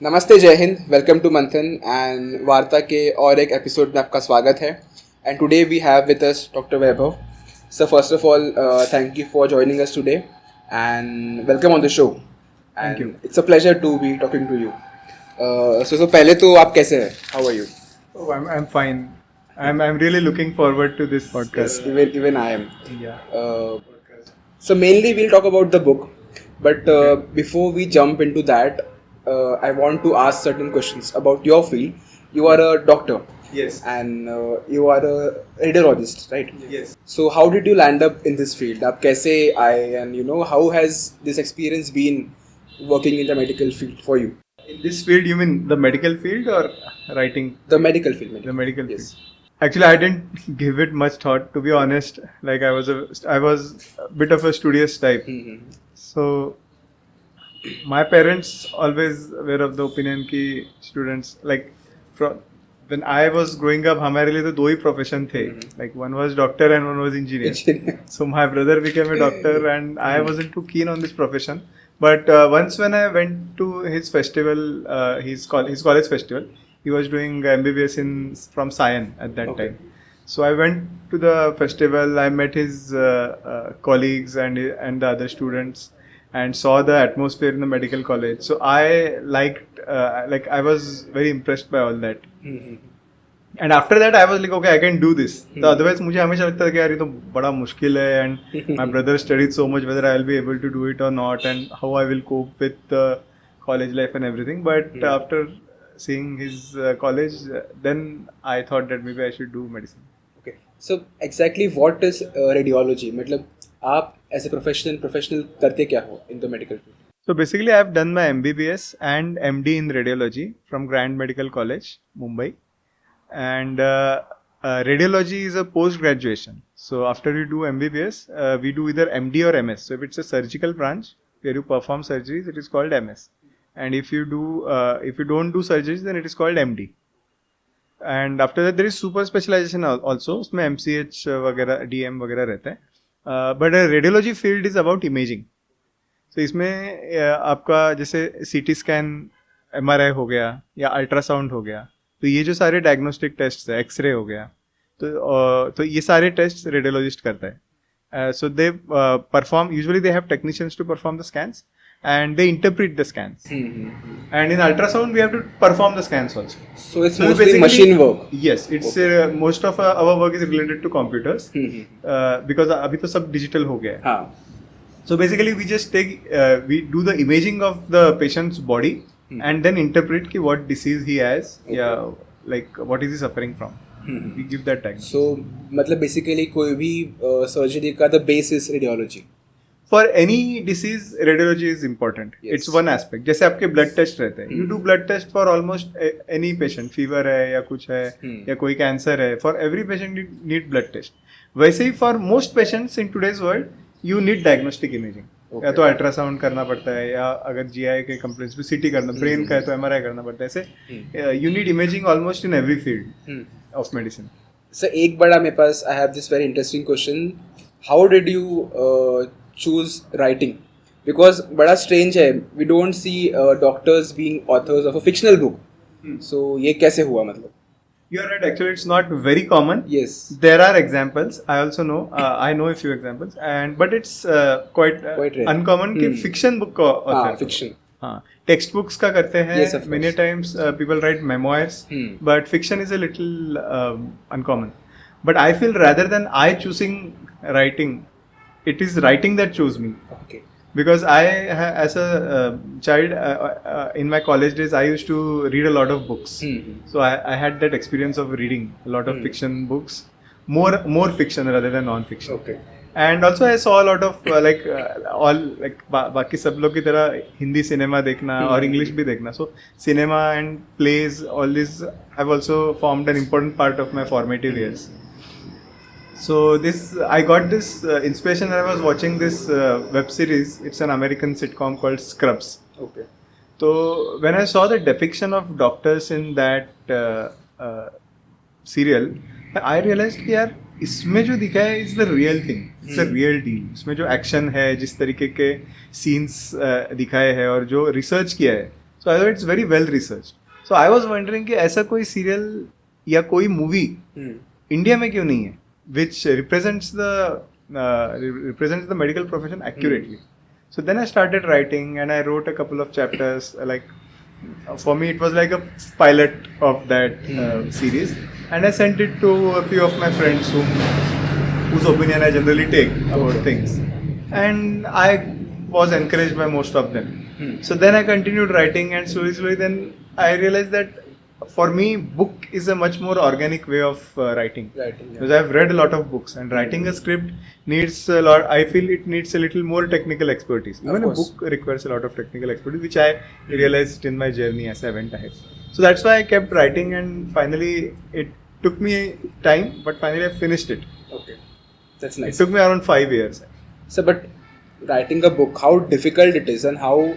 नमस्ते, जय हिंद, welcome to Manthan and Varta के और एक एपिसोड में आपका स्वागत है. And today we have with us doctor Vaibhav. So first of all thank you for joining us today and welcome on the show. Thank you. It's a pleasure to be talking to you. So पहले तो आप कैसे हैं? How are you? Oh, I'm fine. I'm really looking forward to this podcast. Even I am. Yeah. So mainly we'll talk about the book, but before we jump into that, I want to ask certain questions about your field. You are a doctor. Yes. And you are a radiologist, right? Yes. So how did you land up in this field? आप कैसे आए, and how has this experience been working in the medical field for you? In this field, you mean the medical field or writing? The medical field. The medical Yes. field. Actually, I didn't give it much thought, to be honest. Like I was a bit of a studious type. Mm-hmm. So my parents always were of the opinion कि students like from when I was growing up हमारे लिए तो दो ही profession थे. Like one was doctor and one was engineer. So my brother became a doctor and I wasn't too keen on this profession. But once when I went to his festival, his college festival, he was doing MBBS from Sion at that Okay. time. So I went to the festival. I met his colleagues and the other students, and saw the atmosphere in the medical college. So I liked, I was very impressed by all that. Mm-hmm. And after that I was like, okay, I can do this. So otherwise मुझे हमेशा लगता था कि यार ये तो बड़ा मुश्किल है, and my brother studied so much, whether I will be able to do it or not, and how I will cope with the college life and everything. But after seeing his college, then I thought that maybe I should do medicine. Okay. So exactly what is radiology? मतलब आप as a professional करते क्या हो in the medical field? So basically I have done my MBBS and MD in radiology from Grand Medical College, Mumbai. And radiology is a post-graduation. So after you do MBBS, we do either MD or MS. So if it's a surgical branch where you perform surgeries, it is called MS. And if you don't do surgeries, then it is called MD. And after that there is super specialization also. उसमें MCH वगैरह DM वगैरह रहता है. But radiology field is about imaging. So इसमें आपका जैसे CT scan, MRI हो गया या अल्ट्रासाउंड हो गया, तो ये जो सारे डायग्नोस्टिक टेस्ट है, एक्सरे हो गया, तो ये सारे टेस्ट रेडियोलॉजिस्ट करता है. So they perform, usually they have technicians to perform the scans and they interpret the scans. And in ultrasound we have to perform the scans also. So it's mostly machine work. Yes, it's most of our work is related to computers. Because अभी तो सब digital हो गया है. हाँ. So basically we just we do the imaging of the patient's body and then interpret ki what disease he has, like what is he suffering from. We give that diagnosis. So मतलब basically कोई भी surgery का the base is radiology. For any disease, radiology is important. Yes. It's one aspect. जैसे आपके blood test रहते हैं, you do blood test for almost any patient. Fever है या कुछ है या कोई cancer है. For every patient you need blood test. वैसे ही for most patients in today's world, you need diagnostic imaging. Okay. या तो अल्ट्रासाउंड करना पड़ता है, या अगर जीआई के कंप्लेंट्स पे सीटी करना, ब्रेन का है तो एमआरआई करना पड़ता है. ऐसे you need imaging almost in every field of medicine. Sir एक बड़ा मेरे पास I have this very interesting question. How did you choose writing? Because बड़ा स्ट्रेंज है, we don't see doctors being authors of a fictional book. So ये कैसे हुआ मतलब? You are right. Actually, it's not very common. Yes. There are examples. I also know. I know a few examples, but it's quite rare. uncommon कि fiction book का author. Fiction. हाँ. Text books का करते हैं. Yes, of course. Many times people write memoirs, but fiction is a little uncommon. But I feel rather than I choosing writing, it is writing that chose me. Okay. Because as a child, in my college days, I used to read a lot of books. So I had that experience of reading a lot of fiction books, more fiction rather than non-fiction. Okay. And also I saw a lot of बाकी सब लोग की तरह Hindi cinema देखना और English भी देखना. So cinema and plays, all this have also formed an important part of my formative years. So I got this inspiration when I was watching this web series. It's an American sitcom called Scrubs. Okay. So when I saw the depiction of doctors in that serial, I realized कि यार इसमें जो दिखा है is the real thing. It's a real deal. इसमें जो action है, जिस तरीके के scenes दिखाए हैं और जो research किया है, So I thought it's very well researched. So I was wondering कि ऐसा कोई serial या कोई movie इंडिया में क्यों नहीं है which represents the medical profession accurately. So then I started writing and I wrote a couple of chapters. For me, it was like a pilot of that series, and I sent it to a few of my friends whose opinion I generally take about things, and I was encouraged by most of them. So then I continued writing, and slowly, then I realized that for me, book is a much more organic way of writing. Because I've read a lot of books, and writing a script needs a lot. I feel it needs a little more technical expertise. Even a book requires a lot of technical expertise, which I realized in my journey as I went ahead. So that's why I kept writing, and finally, it took me time, but finally I finished it. Okay, that's nice. It took me around 5 years. So, but writing a book, how difficult it is, and how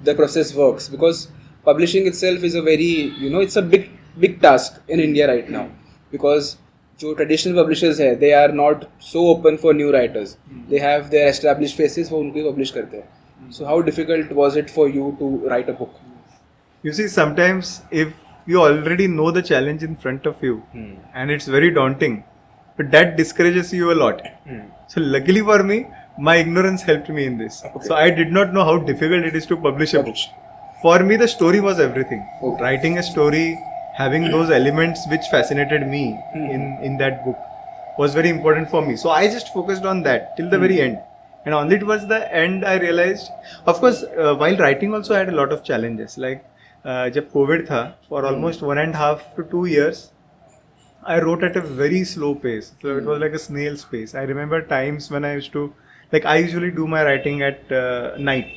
the process works, because publishing itself is a very, it's a big task in India right now, because जो traditional publishers है, they are not so open for new writers. They have their established faces, वो उनको publish करते हैं. So how difficult was it for you to write a book? You see, sometimes if you already know the challenge in front of you, and it's very daunting, but that discourages you a lot. So luckily for me, my ignorance helped me in this. Okay. So I did not know how difficult it is to publish a book. For me, the story was everything. Okay. Writing a story, having those elements which fascinated me in that book was very important for me. So I just focused on that till the very end. And only towards the end I realized, of course, while writing also I had a lot of challenges. Like, जब COVID था, for almost 1.5 to 2 years, I wrote at a very slow pace. So it was like a snail's pace. I remember times when I used to, I usually do my writing at night.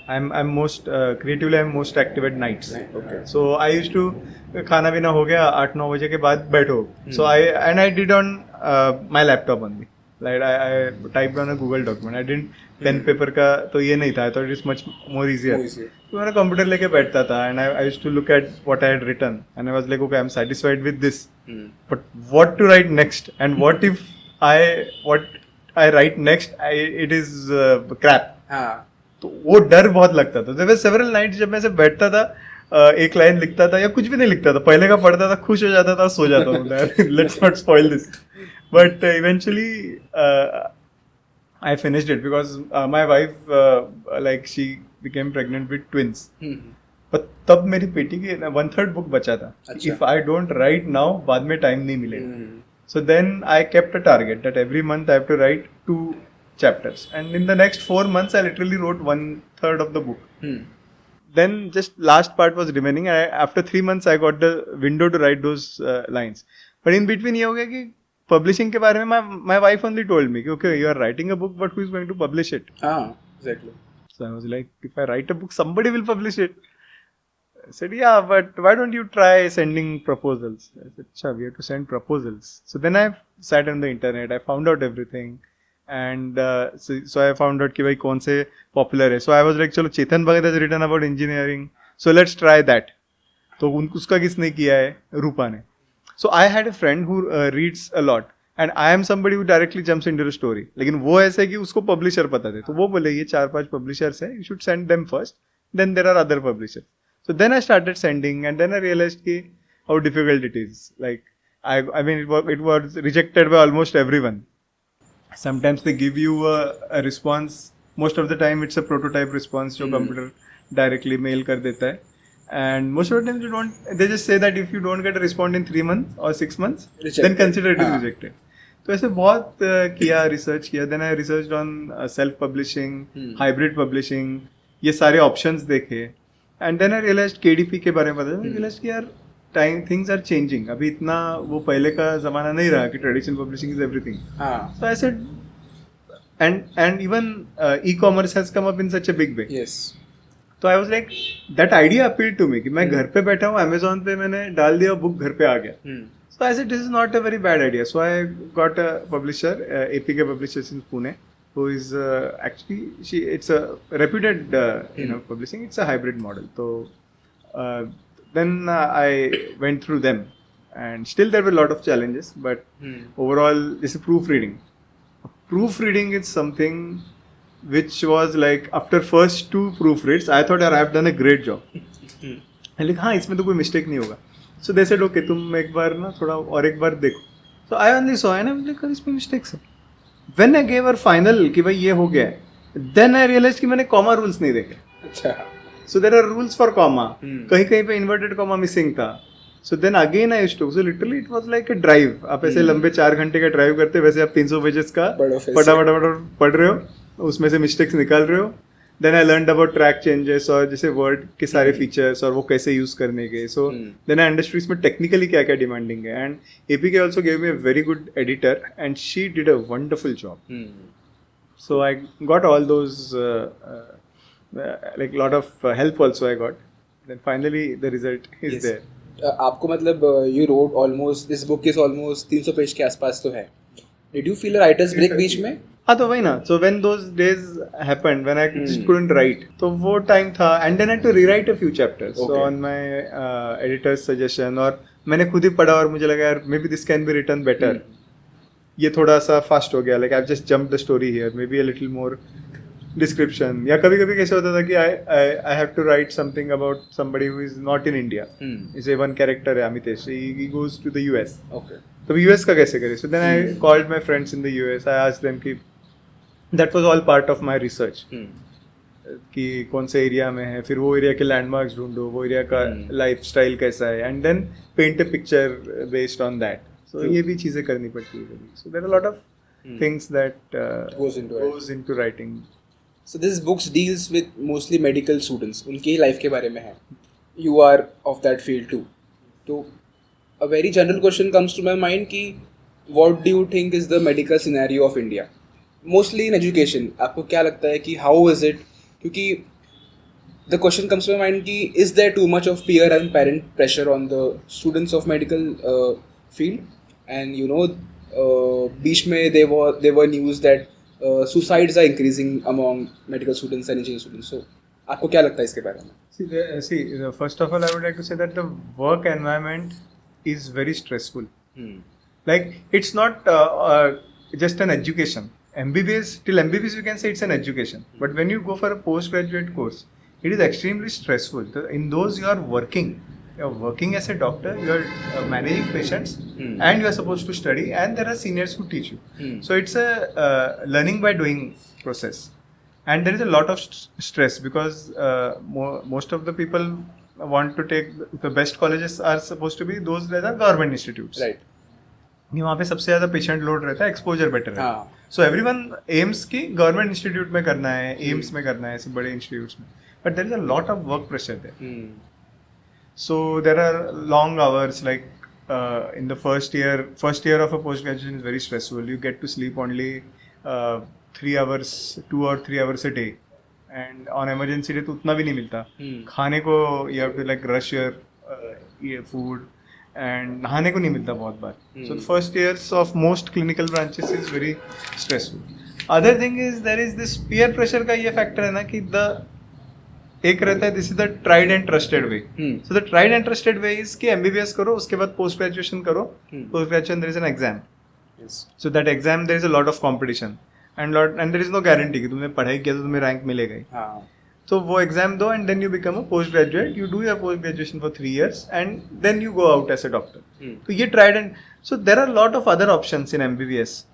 I'm most creatively I'm most active at nights. Okay. So I used to खाना पीना हो गया 8-9 बजे के बाद बैठो. So I did on my laptop only. Like I typed on a Google document. I didn't pen paper का तो ये नहीं था. I thought it's much more easier. तो मैं कंप्यूटर लेके बैठता था and I used to look at what I had written and I was like, okay, I'm satisfied with this. But what to write next? And what if what I write next, it is crap. तो वो डर बहुत लगता था. There were several nights जब मैं ऐसे बैठता था, एक लाइन लिखता था या कुछ भी नहीं लिखता था, पहले का पढ़ता था, खुश हो जाता था, सो जाता था. Let's not spoil this. But eventually I finished it because my wife she became pregnant with twins. But तब मेरी बेटी की 1/3 book बचा था. If I don't write now, बाद में time नहीं मिलेगा. So then I kept a target that every month I have to write 2 chapters. And in the next 4 months, I literally wrote 1/3 of the book. Then just last part was remaining. After 3 months, I got the window to write those lines. But in between, ये हो गया कि publishing के बारे में my wife only told me, okay, you are writing a book, but who is going to publish it? Exactly. So I was like, if I write a book, somebody will publish it. I said, yeah, but why don't you try sending proposals? I said, sure, we have to send proposals. So then I sat on the internet, I found out everything. And so I found out कि भाई कौन से popular है. So I was like, चलो Chetan Bhagat has written about engineering. So let's try that. तो उसका किसने किया है? रूपा ने. So I had a friend who reads a lot. And I am somebody who directly jumps into the story. लेकिन वो ऐसे कि उसको publisher पता थे. तो वो बोले ये 4-5 publishers हैं. You should send them first. Then there are other publishers. So then I started sending, and then I realized how difficult it is. Like, I mean, it was rejected by almost everyone. Sometimes they give you a response. Most of the time, it's a prototype response जो computer directly mail कर देता है. And most of the time, they just say that if you don't get a response in 3 months or 6 months, then consider it is rejected. तो ऐसे बहुत किया, research किया. Then I researched on self-publishing, hybrid publishing. ये सारे options देखे. And then I realized KDP के बारे में पता चला. I realized कि यार things are changing. अभी इतना वो पहले का ज़माना नहीं रहा कि traditional publishing is everything. So I said, and even e-commerce has come up in such a big way. Yes. So I was like, that idea appealed to me कि मैं घर पे बैठा हूँ, Amazon पे मैंने डाल दिया, book घर पे आ गया. So I said, this is not a very bad idea. So I got a publisher, APK Publishers in Pune, who is actually it's a reputed publishing. It's a hybrid model. So then I went through them, and still there were a lot of challenges. But overall, this is proofreading. Proofreading is something which was like after first 2 proofreads, I thought I have done a great job. मैंने लिखा हाँ इसमें तो कोई mistake नहीं होगा. सो they said okay तुम एक बार ना थोड़ा और एक बार देखो. So I only saw and I like इसमें मिस्टेक्स है. When I gave her final कि भाई ये हो गया है, देन आई रियलाइज कि मैंने कॉमा रूल्स नहीं देखे. अच्छा. So there are rules for comma. कहीं कहीं पे इन्वर्टेड कॉमा मिसिंग था. So then again I too so literally it was like a drive. आप ऐसे लंबे 4 घंटे का ड्राइव करते वैसे आप 300 पेजेस का फटाफट पढ़ रहे हो, उसमें से मिस्टेक्स निकाल रहे हो. Then I learn about track changes और जैसे वर्ड के सारे फीचर्स और वो कैसे यूज करने के. सो देन आई अंडरस्टूड इसमें टेक्निकली क्या क्या डिमांडिंग है. And APK also gave me a very good editor and she did a wonderful job. So I got all those like lot of help also I got. Then finally the result is Yes. there. आपको मतलब you wrote almost, this book is almost 300 page के आसपास तो है. Did you feel a writer's break बीच में? हाँ तो वही ना. So when those days happened when I just couldn't write, तो वो time था and then I had to rewrite a few chapters. Okay. So on my editor's suggestion और मैंने खुद ही पढ़ा और मुझे लगा यार maybe this can be written better. ये थोड़ा सा fast हो गया. Like I've just jumped the story here. Maybe a little more description. या कभी कभी कैसे होता था कि I have to write something about somebody who is not in India. जैसे one character है Amitesh, he goes to the US. Okay. तो US का कैसे करें? So then I called my friends in the US. I asked them कि that was all part of my research. कि कौन से एरिया में है, फिर वो एरिया के लैंडमार्क्स ढूंढो, वो एरिया का लाइफस्टाइल कैसा है, and then paint a picture based on that. So ये भी चीज़ें करनी पड़ती है. So there are lot of things that goes into writing. So this book deals with mostly medical students. उनकी लाइफ के बारे में है. You are of that field too. तो a very general question comes to my mind कि what do you think is the medical scenario of India? Mostly in education. आपको क्या लगता है कि how is it? क्योंकि the question comes to my mind कि is there too much of peer and parent pressure on the students of medical field? And you know, बीच में there were news that suicides are increasing among medical students and engineering students. So, आपको क्या लगता है इसके बारे में? See, first of all, I would like to say that the work environment is very stressful. Like, it's not just an education. MBBS, till MBBS you can say it's an education. But when you go for a postgraduate course, it is extremely stressful. In those you are working. You're working as a doctor, you're managing patients, and you're supposed to study, and there are seniors who teach you. So it's a learning by doing process, and there is a lot of stress because most of the people want to take the best colleges are supposed to be those that are government institutes. Right. वहाँ पे सबसे ज़्यादा patient load रहता है, exposure better है. So everyone AIIMS की government institute में करना है, एम्स में करना है, ऐसे बड़े इंस्टीट्यूट्स में. But there is a lot of work pressure there. So there are long hours, like in the first year of a post graduation is very stressful. You get to sleep only 3 hours, 2 or 3 hours a day, and on emergency day तो उतना भी नहीं मिलता. खाने को you have to like rush your food, and नहाने को नहीं मिलता बहुत बार. So the first years of most clinical branches is very stressful. Other thing is there is this peer pressure का ये factor है ना कि एक रहता है this is the tried and trusted way. So the tried and trusted way is कि MBBS करो, उसके बाद पोस्ट ग्रेजुएशन करो. Post graduation there is an exam. So that exam there is a lot of competition and there is no guarantee कि तुमने पढ़ाई किया तो तुम्हें रैंक मिलेगा ही. तो वो एग्जाम दो and then you become a post graduate. You do your post graduation for 3 years and then you go out as a doctor. तो ये tried and so there are lot of other options in MBBS.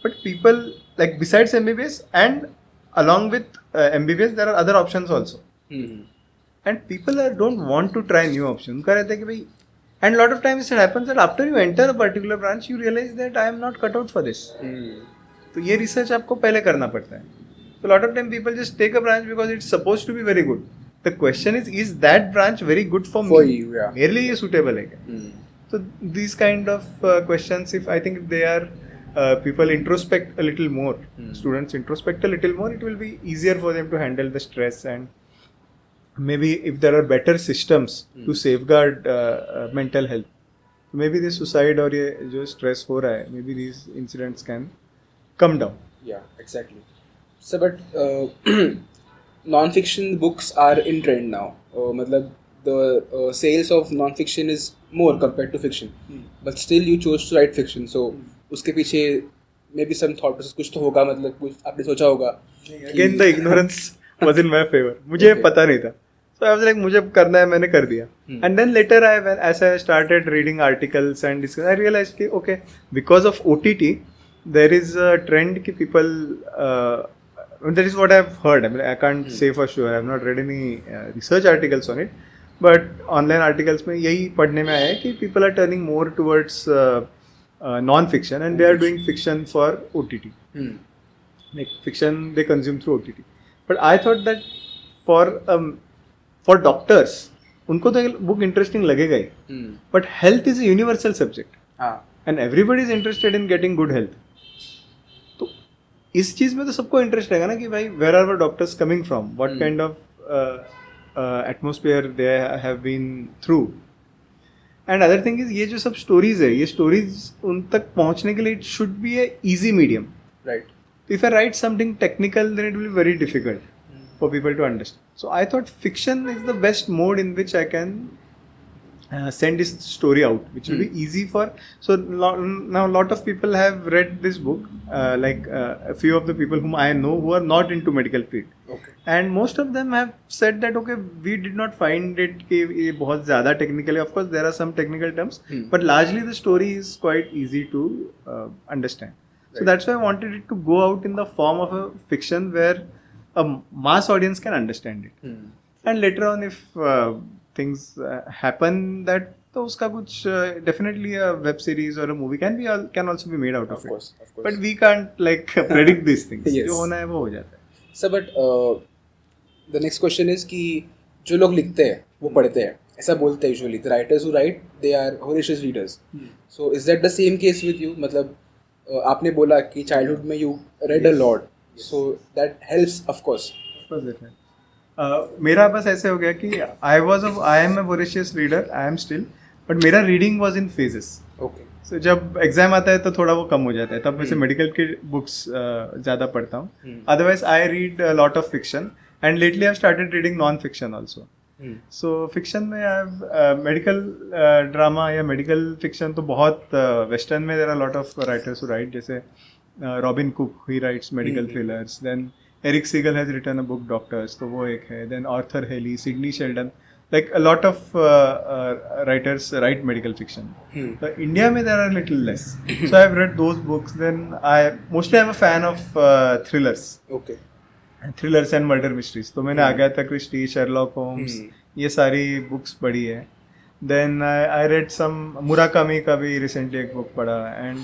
But people like besides MBBS and along with MBBS there are other options also. And people don't want to try new options. उनका रहता है कि भाई, and lot of times it happens that after you enter a particular branch you realize that I am not cut out for this. तो ये research आपको पहले करना पड़ता है. So lot of time people just take a branch because it's supposed to be very good. The question is that branch very good for me? you, yeah. मेरे लिए ये suitable है क्या? So these kind of questions, if I think if they are people introspect a little more, students introspect a little more, it will be easier for them to handle the stress. And maybe if there are better systems to safeguard mental health, maybe the suicide or ये जो stress हो रहा है, maybe these incidents can come down. Yeah, exactly. So but non-fiction books are in trend now. मतलब the sales of non-fiction is more compared to fiction. But still you chose to write fiction. So उसके पीछे maybe some thought process कुछ तो होगा, मतलब कुछ आपने सोचा होगा. Again the ignorance was in my favor. मुझे पता नहीं था. So I was like, मुझे करना है, मैंने कर दिया. And then later as I started reading articles and I realized कि okay, because of OTT, there is a trend कि people, that is what I've heard. I mean, I can't say for sure. I've not read any research articles on it, but online articles में यही पढ़ने में आया है कि people are turning more towards non-fiction and they are doing fiction for OTT. Like fiction they consume through OTT. But I thought that for doctors, उनको तो book interesting लगेगा ही, but health is a universal subject and everybody is interested in getting good health. तो इस चीज में तो सबको इंटरेस्ट रहेगा ना कि भाई where are doctors coming from, what kind of atmosphere they have been through. And other thing is, ये जो सब स्टोरीज है, ये स्टोरीज उन तक पहुंचने के लिए it should be a easy medium, right. If I write something technical, then it will be very difficult for people to understand. So I thought fiction is the best mode in which I can send this story out, which will be easy for. So now a lot of people have read this book, like a few of the people whom I know who are not into medical field. Okay. And most of them have said that okay, we did not find it कि ये बहुत ज़्यादा technical है. Of course, there are some technical terms, but largely the story is quite easy to understand. So that's why I wanted it to go out in the form of a fiction where a mass audience can understand it. And later on, if things happen, that तो उसका कुछ definitely a web series or a movie can also be made out of it. Course. But we can't like predict these things. Yes. जो होना है वो हो जाता है. Sir, but the next question is कि जो लोग लिखते हैं वो पढ़ते हैं, ऐसा बोलते हैं usually. The writers who write, they are voracious readers. So is that the same case with you? मतलब आपने बोला कि चाइल्डहुड में you read a lot, so that helps of course. मेरा बस ऐसे हो गया कि I am a voracious reader, I am still, but मेरा reading was in phases. Okay. So जब एग्जाम आता है तो थोड़ा वो कम हो जाता है, तब वैसे मेडिकल की बुक्स ज़्यादा पढ़ता हूँ. Otherwise I read lot of fiction and lately I started reading non fiction also. So fiction में मेडिकल ड्रामा या मेडिकल फिक्शन तो बहुत वेस्टर्न में there are lot of writers who write, जैसे Robin Cook he writes medical thrillers. Then Eric Segal has written a book doctors, तो वो एक है. Then Arthur Hailey, Sidney Sheldon, like a lot of writers write medical fiction. India में there are little less. So I have read those books. Then mostly I'm a fan of thrillers. Okay. Thrillers and murder mysteries. तो मैंने Agatha Christie, Sherlock Holmes, ये सारी books पढ़ी है. Then I read some Murakami का भी recently एक book पढ़ा, and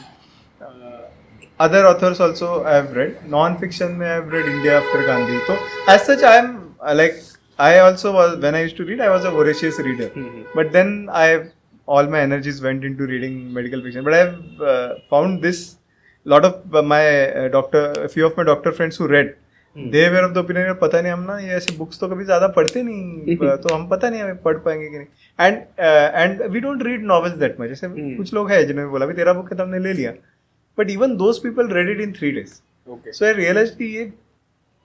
other authors also I have read. Non-fiction में I have read India After Gandhi. So as such I am like, I also was, when I used to read, I was a voracious reader. But then all my energies went into reading medical fiction. But I have found this, lot of a few of my doctor friends who read, they were of the opinion that पता नहीं हम ना ये ऐसे books तो कभी ज़्यादा पढ़ते नहीं, तो हम पता नहीं हमें पढ़ पाएंगे कि नहीं. And we don't read novels that much. जैसे कुछ लोग हैं जिन्होंने बोला भी तेरा book है तो हमने ले लिया. But even those people read it in 3 days. Okay. So I realized कि ये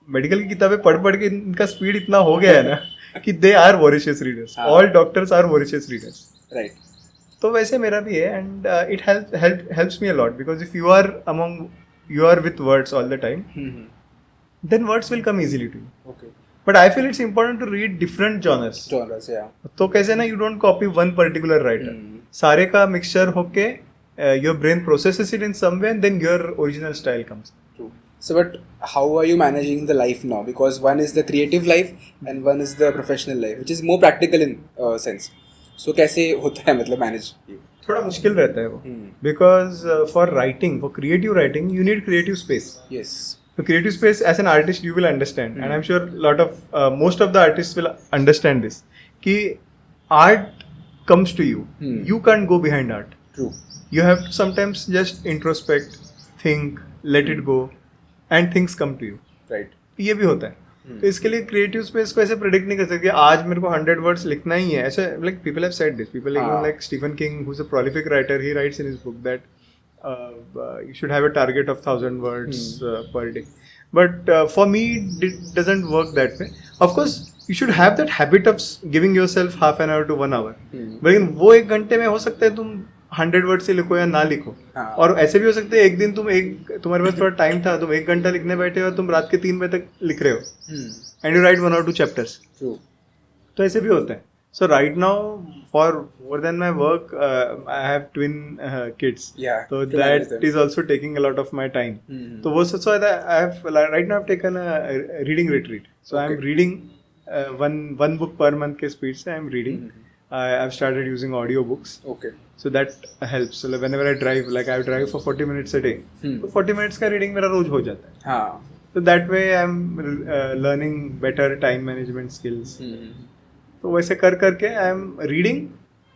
मेडिकल की किताबें पढ़ के इनका स्पीड इतना हो गया है ना कि they are voracious readers. All doctors are voracious readers. Right. तो वैसे मेरा भी है, and it helps me a lot, because if you are with words all the time, then words will come easily to you. Okay. But I feel it's important to read different genres. तो कैसे ना, you don't copy one particular writer, सारे का mixture होके your brain processes it in some way and then your original style comes. So, but how are you managing the life now? Because one is the creative life and one is the professional life, which is more practical in sense. So, कैसे होता है मतलब manage? थोड़ा मुश्किल रहता है वो, because for writing, for creative writing, you need creative space. Yes. So creative space, as an artist, you will understand, and I'm sure most of the artists will understand this. कि art comes to you. You can't go behind art. True. You have to sometimes just introspect, think, let it go. And things come to you. Right. ये भी होता है. तो इसके लिए creative space को ऐसे प्रेडिक्ट नहीं कर सकते आज मेरे को 100 वर्ड्स लिखना ही है ऐसे. Like people have said this, people like Stephen King, who is a prolific writer, he writes in his book that you should have a target of 1000 words per day. But for me it doesn't work that way. Of course you should have that habit of giving yourself half an hour to 1 hour. लेकिन वो 1 घंटे में हो सकता है तुम 100 word से लिखो या ना लिखो. और ऐसे भी हो सकता है एक दिन तुम्हारे पास थोड़ा टाइम था, तुम 1 घंटा लिखने बैठे हो, तुम रात के 3 बजे तक लिख रहे हो, and you right 1 or 2 chapters. True. तो ऐसे भी होता है. So right now, for more than my work, I have twin kids. Yeah, So to manage that them. is also taking a lot of my time. Hmm. So वो so that I have right now I've taken a reading retreat. So I'm Okay. reading one book per month के speed से I'm reading. Mhm. I've started using audio books. Okay. So that helps. So like whenever I drive, like I drive for 40 minutes a day. Hmm. तो 40 minutes का reading मेरा रोज हो जाता है. हाँ. So that way I'm learning better time management skills. Hmm. तो वैसे कर करके I am reading,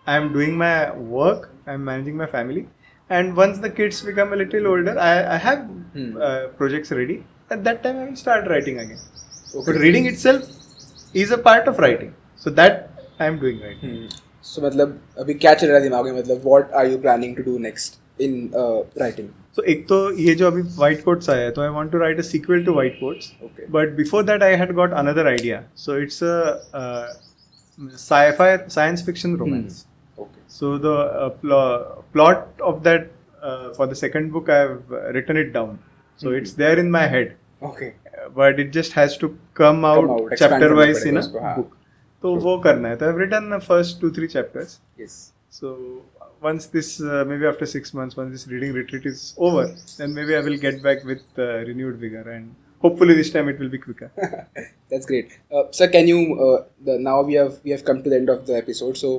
I am doing my work, I am managing my family, and once the kids become a little older I have projects ready. At that time I will start writing again. But reading itself is a part of writing, so that I am doing writing. So मतलब अभी क्या चल रहा है दिमाग में, मतलब what are you planning to do next in writing? So एक तो ये जो अभी white coats आया है, तो I want to write a sequel to white coats. Okay. But before that I had got another idea. So it's a sci-fi science fiction romance. Okay. So the plot of that for the second book I have written it down. So it's there in my head. Okay. But it just has to come out expand chapter करना wise in पड़ेगा a उसको, हाँ. book. तो वो करना है. तो I've written the first 2-3 chapters. Yes. So once this maybe after 6 months, once this reading retreat is over, then maybe I will get back with renewed vigor, and hopefully this time it will be quicker. That's great. Sir, can you now we have come to the end of the episode, so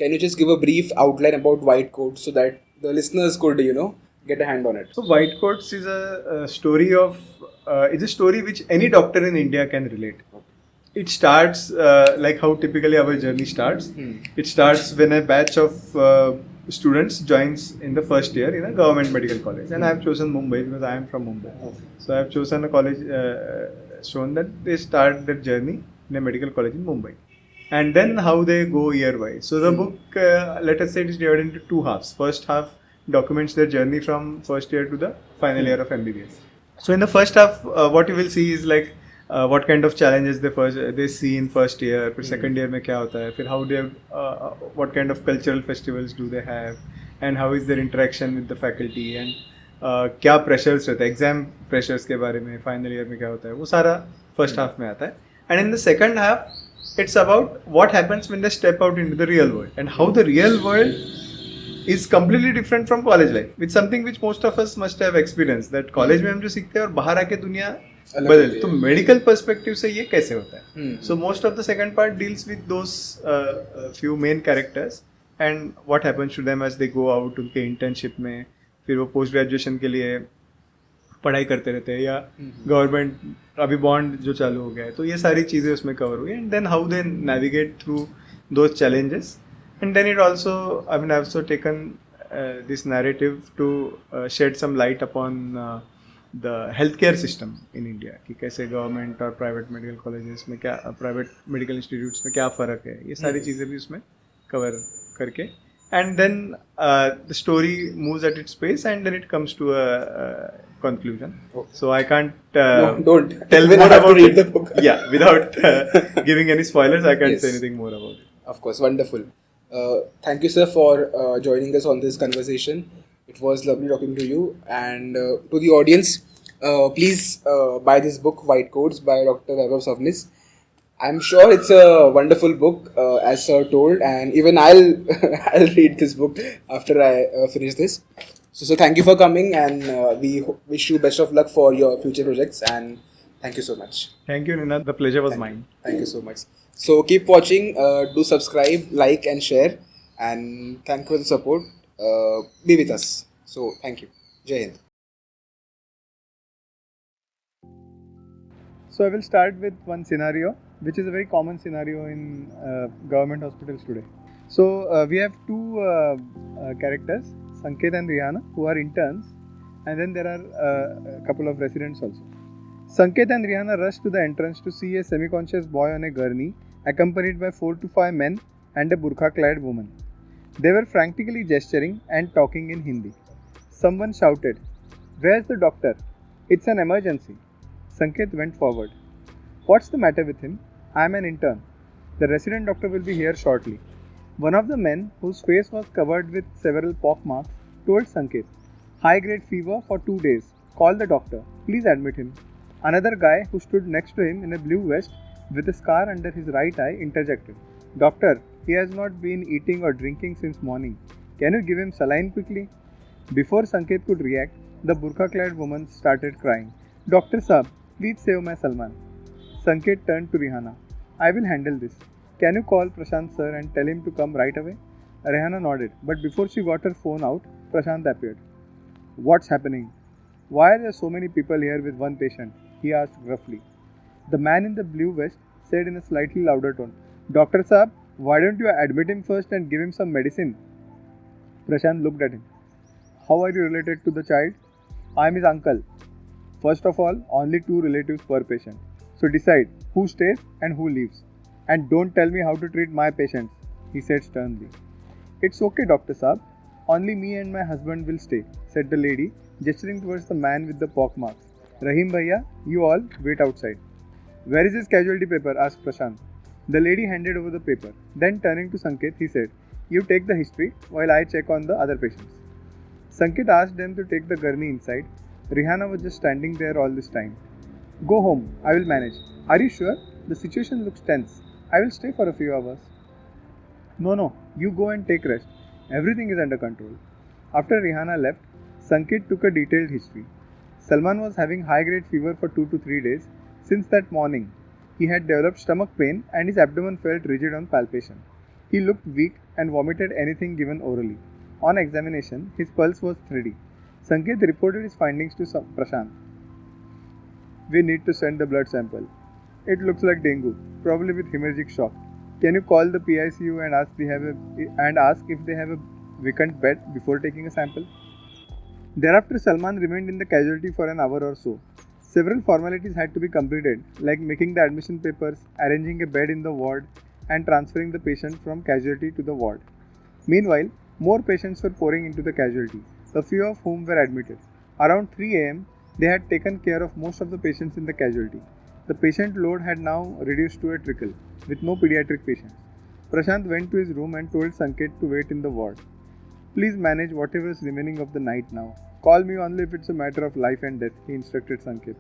can you just give a brief outline about White Coat so that the listeners could get a hand on it? So White Coats is a story of it's a story which any doctor in India can relate. It starts like how typically our journey starts. It starts when a batch of students joins in the first year in a government medical college, and I have chosen Mumbai because I am from Mumbai. Okay. So I have chosen a college, shown that they start their journey in a medical college in Mumbai, and then how they go year wise. So the book, let us say, it is divided into 2 halves. First half documents their journey from first year to the final year of MBBS. So in the first half, what you will see is like what kind of challenges they see in first year, फिर second year में क्या होता है, फिर how they what kind of cultural festivals do they have, and how is their interaction with the faculty, and क्या pressures रहता है, exam pressures के बारे में, final year में क्या होता है, वो सारा first half में आता है. And in the second half it's about what happens when they step out into the real world, and how the real world is completely different from college life. It's something which most of us must have experienced, that college में हम जो सीखते हैं और बाहर आके दुनिया बदल. तो मेडिकल पर्सपेक्टिव से ये कैसे होता है. So most of the second part deals with those few main characters and what happens to them as they go out उनके इंटर्नशिप में, फिर वो पोस्ट ग्रेजुएशन के लिए पढ़ाई करते रहते हैं, या गवर्नमेंट अभी बॉन्ड जो चालू हो गया है, तो ये सारी चीज़ें उसमें कवर हुई. And then how they navigate through those challenges. And then it also I mean I have also taken this narrative to shed some light upon the health care system in India, कि कैसे government और private medical colleges में क्या, private medical institutes में क्या फ़र्क है, ये सारी चीज़ें भी उसमें कवर करके. And then the story moves at its pace, and then it comes to a conclusion. So I can't don't tell even more have to about read it. the book. Yeah, without giving any spoilers, I can't Yes. say anything more about it. Of course, wonderful. Thank you, sir, for joining us on this conversation. It was lovely talking to you. And to the audience, please buy this book, White Coats by Dr. Vaibhav Savnis. I'm sure it's a wonderful book, as sir told, and even I'll I'll read this book after I finish this. So thank you for coming, and we wish you best of luck for your future projects. And thank you so much. Thank you, Nina. The pleasure was mine. Thank you so much. So keep watching, do subscribe, like and share, and thank you for the support. Be with us. So thank you. Jai Hind. So I will start with one scenario, which is a very common scenario in government hospitals today. So we have 2 characters, Sanket and Rihanna, who are interns, and then there are a couple of residents also. Sanket and Rihanna rush to the entrance to see a semi-conscious boy on a gurney, accompanied by 4 to 5 men and a burqa-clad woman. They were frantically gesturing and talking in Hindi. Someone shouted, "Where's the doctor? It's an emergency." Sanket went forward. "What's the matter with him? I'm an intern. The resident doctor will be here shortly." One of the men, whose face was covered with several pock marks, told Sanket, "High-grade fever for 2 days. Call the doctor. Please admit him." Another guy, who stood next to him in a blue vest with a scar under his right eye, interjected, Doctor, he has not been eating or drinking since morning. Can you give him saline quickly? Before Sanket could react, the burqa-clad woman started crying. Doctor Saab, please save my Salman. Sanket turned to Rihanna. I will handle this. Can you call Prashant sir and tell him to come right away? Rihanna nodded, but before she got her phone out, Prashant appeared. What's happening? Why are there so many people here with one patient? He asked gruffly. The man in the blue vest said in a slightly louder tone, Doctor Saab, why don't you admit him first and give him some medicine? Prashant looked at him. How are you related to the child? I am his uncle. First of all, only 2 relatives per patient. So decide who stays and who leaves. And don't tell me how to treat my patients, he said sternly. It's okay, Dr. Saab. Only me and my husband will stay, said the lady, gesturing towards the man with the pockmarks. Rahim Bhaiya, you all wait outside. Where is his casualty paper? Asked Prashant. The lady handed over the paper. Then turning to Sanket, he said, You take the history while I check on the other patients. Sanket asked them to take the gurney inside. Rihanna was just standing there all this time. Go home, I will manage. Are you sure? The situation looks tense. I will stay for a few hours. No, you go and take rest. Everything is under control. After Rihanna left, Sanket took a detailed history. Salman was having high-grade fever for 2 to 3 days. Since that morning, he had developed stomach pain and his abdomen felt rigid on palpation. He looked weak and vomited anything given orally. On examination, his pulse was steady. Sanket reported his findings to Prashant. We need to send the blood sample. It looks like dengue, probably with hemorrhagic shock. Can you call the PICU and ask if they have a vacant bed before taking a sample? Thereafter, Salman remained in the casualty for an hour or so. Several formalities had to be completed, like making the admission papers, arranging a bed in the ward, and transferring the patient from casualty to the ward. Meanwhile, more patients were pouring into the casualty, a few of whom were admitted. Around 3 am, they had taken care of most of the patients in the casualty. The patient load had now reduced to a trickle, with no pediatric patients. Prashant went to his room and told Sanket to wait in the ward. Please manage whatever is remaining of the night now. Call me only if it's a matter of life and death, he instructed Sanket.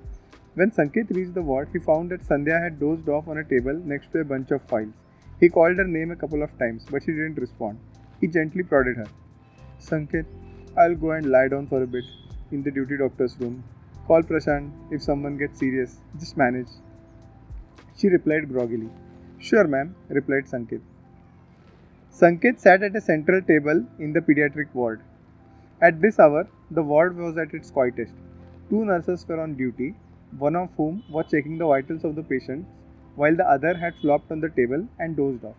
When Sanket reached the ward, he found that Sandhya had dozed off on a table next to a bunch of files. He called her name a couple of times, but she didn't respond. He gently prodded her. Sanket, I'll go and lie down for a bit in the duty doctor's room. Call Prashant if someone gets serious. Just manage. She replied groggily. Sure, ma'am, replied Sanket. Sanket sat at a central table in the pediatric ward. At this hour, the ward was at its quietest. 2 nurses were on duty, one of whom was checking the vitals of the patient, while the other had flopped on the table and dozed off.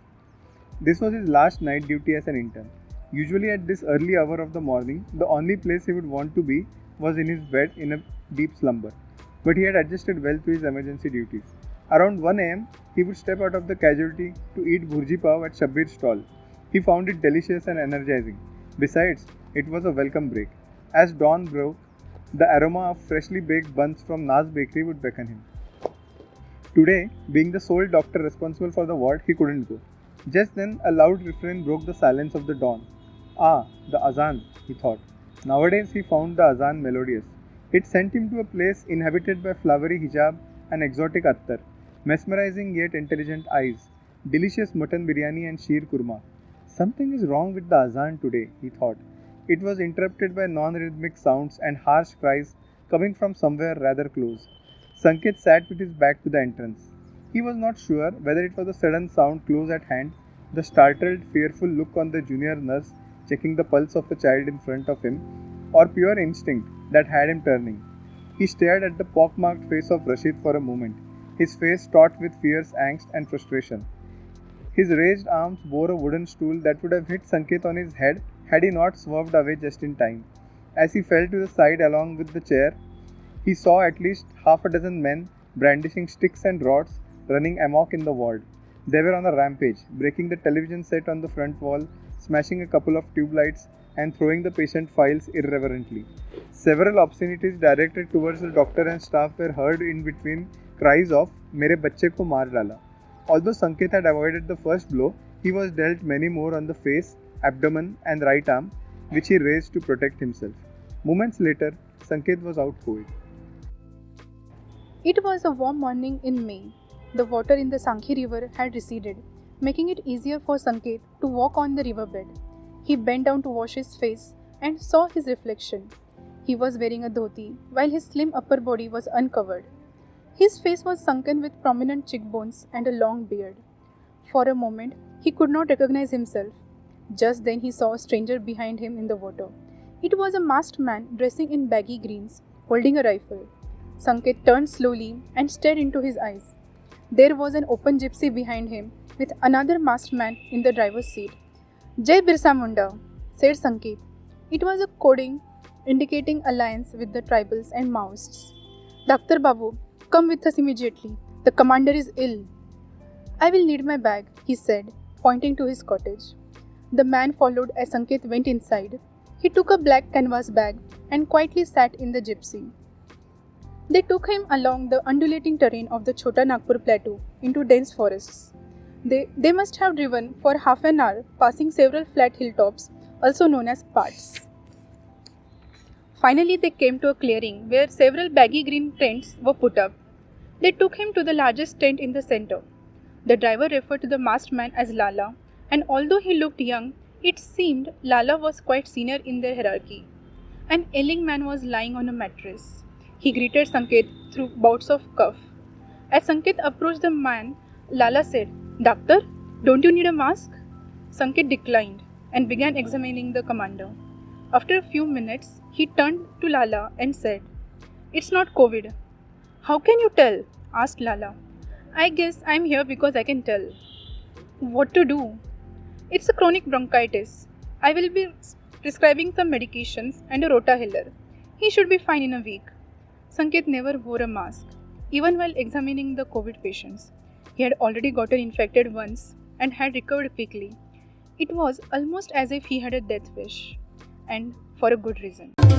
This was his last night duty as an intern. Usually at this early hour of the morning, the only place he would want to be was in his bed in a deep slumber. But he had adjusted well to his emergency duties. Around 1 am, he would step out of the casualty to eat bhurji pav at Shabbir's stall. He found it delicious and energizing. Besides, it was a welcome break. As dawn broke, the aroma of freshly baked buns from Naz Bakery would beckon him. Today, being the sole doctor responsible for the ward, he couldn't go. Just then, a loud refrain broke the silence of the dawn. Ah, the azan, he thought. Nowadays, he found the azan melodious. It sent him to a place inhabited by flowery hijab and exotic attar, mesmerizing yet intelligent eyes, delicious mutton biryani and sheer kurma. Something is wrong with the azan today, he thought. It was interrupted by non-rhythmic sounds and harsh cries coming from somewhere rather close. Sanket sat with his back to the entrance. He was not sure whether it was a sudden sound close at hand, the startled, fearful look on the junior nurse checking the pulse of a child in front of him, or pure instinct that had him turning. He stared at the pockmarked face of Rashid for a moment, his face taut with fierce angst and frustration. His raised arms bore a wooden stool that would have hit Sanket on his head had he not swerved away just in time. As he fell to the side along with the chair, he saw at least half a dozen men brandishing sticks and rods running amok in the ward. They were on a rampage, breaking the television set on the front wall, smashing a couple of tube lights, and throwing the patient files irreverently. Several obscenities directed towards the doctor and staff were heard in between cries of "Mere bacche ko maar dala." Although Sanket had avoided the first blow, he was dealt many more on the face, abdomen, and right arm, which he raised to protect himself. Moments later, Sanket was out cold. It was a warm morning in May. The water in the Sankhi river had receded. making it easier for Sanket to walk on the riverbed. He bent down to wash his face and saw his reflection. He was wearing a dhoti while his slim upper body was uncovered. His face was sunken with prominent cheekbones and a long beard. For a moment, he could not recognize himself. Just then he saw a stranger behind him in the water. It was a masked man dressing in baggy greens, holding a rifle. Sanket turned slowly and stared into his eyes. There was an open gypsy behind him with another masked man in the driver's seat. Jai Birsa Munda, said Sanket. It was a coding indicating alliance with the tribals and Maoists. Dr. Babu, come with us immediately. The commander is ill. I will need my bag, he said, pointing to his cottage. The man followed as Sanket went inside. He took a black canvas bag and quietly sat in the gypsy. They took him along the undulating terrain of the Chota Nagpur plateau into dense forests. They must have driven for half an hour, passing several flat hilltops, also known as pats. Finally, they came to a clearing where several baggy green tents were put up. They took him to the largest tent in the center. The driver referred to the masked man as Lala, and although he looked young, it seemed Lala was quite senior in their hierarchy. An ailing man was lying on a mattress. He greeted Sanket through bouts of cough. As Sanket approached the man, Lala said, Doctor, don't you need a mask? Sanket declined and began examining the commander. After a few minutes, he turned to Lala and said, It's not COVID. How can you tell? Asked Lala. I guess I'm here because I can tell. What to do? It's a chronic bronchitis. I will be prescribing some medications and a rota healer. He should be fine in a week. Sanket never wore a mask, even while examining the COVID patients. He had already gotten infected once and had recovered quickly. It was almost as if he had a death wish, and for a good reason.